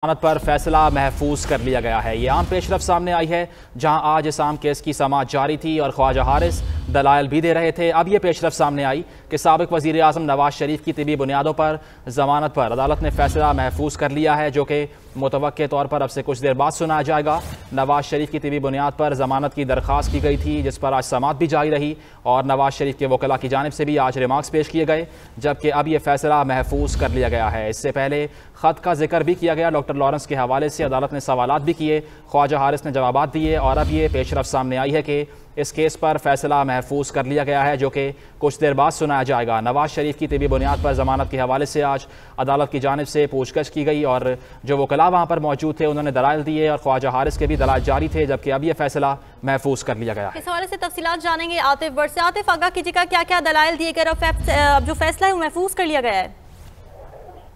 जमानत पर फैसला महफूज कर लिया गया है। ये आम पेशरफ सामने आई है, जहां आज इस आम केस की समाअत जारी थी और ख्वाजा हारिस दलाइल भी दे रहे थे। अब ये पेशरफ सामने आई कि साबिक वज़ीर आज़म नवाज शरीफ की तिबी बुनियादों पर जमानत पर अदालत ने फैसला महफूज कर लिया है, जो कि मुतवक्के तौर पर अब से कुछ देर बाद सुनाया जाएगा। नवाज शरीफ की तिबी बुनियाद पर जमानत की दरख्वास्त की गई थी, जिस पर आज समाअत भी जारी रही और नवाज शरीफ के वकला की जानिब से भी आज रिमार्क्स पेश किए गए, जबकि अब यह फैसला महफूज कर लिया गया है। इससे पहले ख़त का जिक्र भी किया गया डॉक्टर लॉरेंस के हवाले से। अदालत ने सवालात भी किए, ख्वाजा हारिस ने जवाबात दिए और अब ये पेशरफ सामने आई है कि इस केस पर फैसला महफूज कर लिया गया है, जो कि कुछ देर बाद सुनाया जाएगा। नवाज शरीफ की तिबी बुनियाद पर जमानत के हवाले से आज अदालत की जानिब से पूछगछ की गई और जो वकला वहाँ पर मौजूद थे उन्होंने दलाइल दिए और ख्वाजा हारिस के भी दलाइल जारी थे, जबकि अब यह फैसला महफूज कर लिया गया है। इस हवाले से तफसीलात जानेंगे आतिफ वर्ड से। आतिफ, आगाह कीजिएगा क्या क्या दलाइल दिए गए और जो फैसला है वो महफूज कर लिया गया है?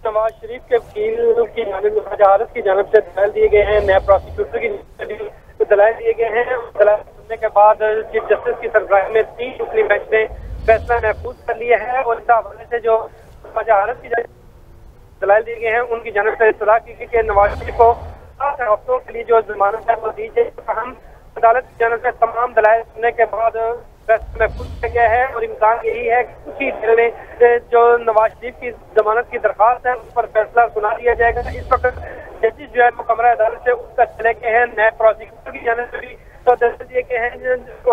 नवाज शरीफ के वकील की जानिब ख्वाजा हारिस की जानिब से दलाइल दिए गए हैं, नए प्रोसिक्यूटर की दलाइल दिए गए हैं। दलाइल सुनने के बाद चीफ जस्टिस की सरबराही में 3 रुकनी बेंच ने फैसला महफूज कर लिया है और इस हवाले से जो ख्वाजा हारिस की दलाइल दिए गए हैं उनकी जानिब से इत्तला की गई कि नवाज शरीफ को 8 हफ्तों के लिए जो जमानत है वो दी जाए। हम अदालत की जानिब से तमाम दलाइल सुनने के बाद फैसला महफूज किया गया है और इम्कान यही है कि उसी दिन में जो नवाज शरीफ की जमानत की दरख्वास्त है उस पर फैसला सुना दिया जाएगा। इस वक्त जस्टिस जो है वो कमरा अदालत से उत्तर चले गए हैं, नए प्रोसिक्यूटर की जानिब से भी तो दलाइल दिए गए हैं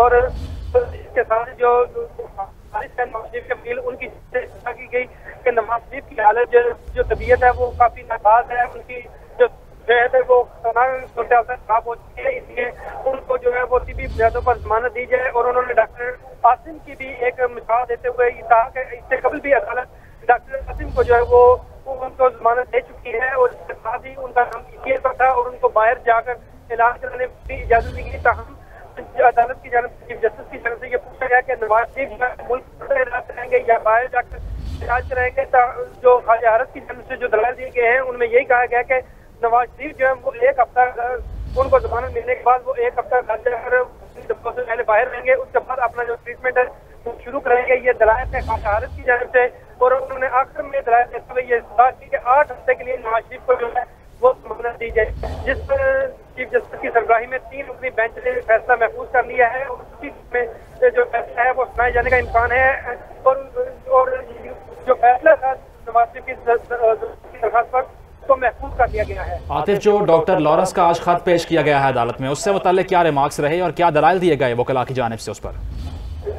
और इसके साथ जो नवाज शरीफ के वकील उनकी की गई कि नवाज शरीफ की हालत जो तबीयत है वो काफी नाबाज है, उनकी जो सेहत है वो खराब हो चुकी है, इसलिए उनको जो है वो तिबी बुनियादों पर जमानत दी जाए। और उन्होंने डॉक्टर आसिम की भी एक मिसाल देते हुए कहा कि इससे कभी भी अदालत डॉक्टर आसिम को जो है वो उनको जमानत दे चुकी है और इसके साथ ही उनका नाम पीसीआर पर था और उनको बाहर जाकर इलाज कराने की इजाजत दी गई। ताहम अदालत की जानिब से चीफ जस्टिस की जानिब से ये पूछा गया कि नवाज शरीफ मुल्क में इलाज कराएंगे या बाहर जाकर इलाज कराएंगे। जो ख्वाजा हारिस की जानिब से जो दलाइल दिए गए हैं उनमें यही कहा गया कि नवाज शरीफ जो है वो 1 हफ्ता उनको जमानत मिलने के बाद वो 1 हफ्ता घर जाकर पहले बाहर रहेंगे, उसके बाद अपना जो ट्रीटमेंट है वो शुरू करेंगे। ये दलाइल है ख्वाजा हारिस की जानिब से और उन्होंने आखिर में दलाइल देते हुए ये बात की कि 8 हफ्ते के लिए नवाज शरीफ को जो है वो जमानत दी जाए, जिस पर चीफ जस्टिस की सरबराही में 3 रुकनी बेंच ने फैसला महफूज कर लिया है और उसी में जो फैसला है वो सुनाए जाने का इम्कान है। और जो फैसला था नवाज शरीफ की दरख्वास्त पर तो महफूज कर दिया गया है। आतिफ, जो डॉक्टर लॉरेंस का आज खत पेश किया गया है अदालत में, उससे मुताल्लिक क्या रिमार्क्स रहे और क्या दलाइल दिए गए वकला की जानिब से उस पर?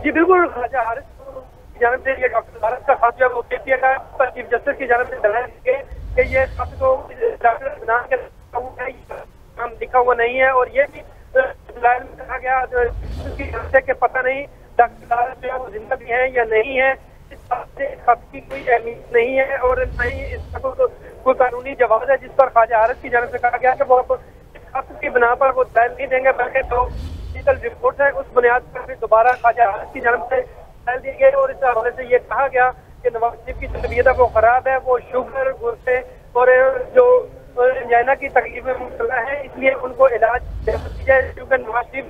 जी बिल्कुल, ख्वाजा हारिस की जानिब से ये डॉक्टर लॉरेंस का खत जो है वो पेश किया गया, पर चीफ जस्टिस की जानिब से दलाइल दिए कि ये खत तो डॉक्टर के नाम लिखा हुआ नहीं है और ये भी दलाइल में कहा गया कि पता नहीं डॉक्टर लॉरेंस जो है वो जिंदा भी है या नहीं है, खत की कोई अहमियत नहीं है और न ही इसका कोई कानूनी जवाब है, जिस पर ख्वाजा हारिस की जानिब से कहा गया कि वो खत की बिना पर वो दलाइल नहीं देंगे, बल्कि जो मेडिकल रिपोर्ट है उस बुनियाद पर फिर दोबारा ख्वाजा हारिस की जानिब से दलाइल दिए गए और इस हवाले से ये कहा गया कि नवाज शरीफ की जो तबीयत है वो खराब है, वो शुगर, गुर्दे और जो एंजाइना की तकलीफ में मुब्तला है, इसलिए उनको इलाज दी जाए। क्योंकि नवाज शरीफ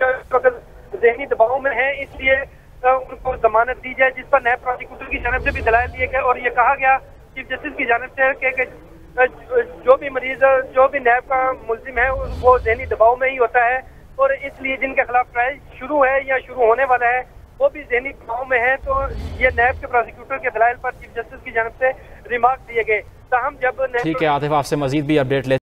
ज़हनी दबाव में है, इसलिए उनको जमानत दी जाए, जिस पर नए प्रोसिक्यूटर की जानिब से भी दलाइल दिए गए और ये कहा गया चीफ जस्टिस की जानिब से कि जो भी मरीज जो भी नैब का मुल्जिम है वो ज़हनी दबाव में ही होता है और इसलिए जिनके खिलाफ ट्रायल शुरू है या शुरू होने वाला है वो भी ज़हनी दबाव में है। तो ये नैब के प्रोसिक्यूटर के दलाइल पर चीफ जस्टिस की जानिब से रिमार्क दिए गए। ताहम जब ठीक है आतिफ, आपसे मजीद भी अपडेट ले